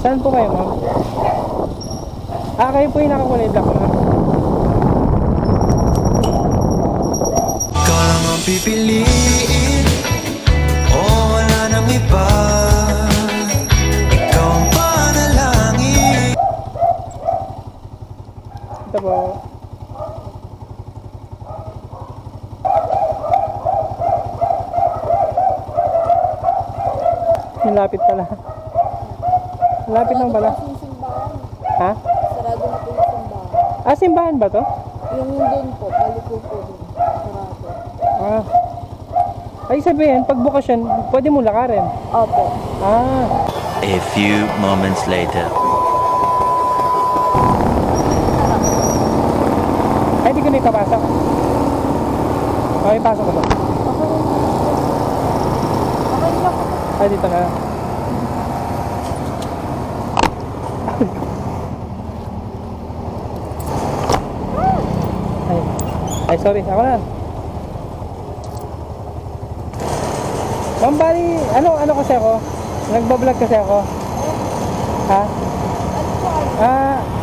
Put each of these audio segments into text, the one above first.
Saan po kayo, ma'am? Ah, kayo po yung nakakulay black, ma'am. Ikaw lang ang pipiliin, o wala nang iba. Ikaw ang panalangin. Ito po. Yung lapit pala. Lapit lang pala. Yung simbahan. Ha? Sarado na po yung simbahan. Ah, simbahan ba to? Yung doon po, paliko po doon. Sarado. Ah. Ay, sabihin, pag bukas yan, pwede mo lakarin. Opo. Ah. A few moments later. Ay, di ko na ipapasok. Okay, pasok ko ba? Okay lang po. Ay, dito na. Ay, sorry. Ako na. Ma'am, bali, ano kasi ako? Nagbablog kasi ako. Ha?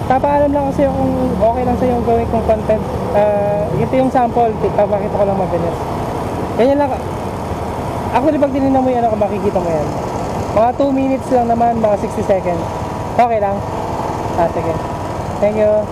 Papaalam lang kasi kung okay lang sa'yo gawin kong content. Ito yung sample. Papakita ko lang mabilis. Ganyan lang. Actually, pag tinignan mo yan ako, makikita mo yan. Mga 2 minutes lang naman, mga 60 seconds. Okay lang? Sige. Thank you.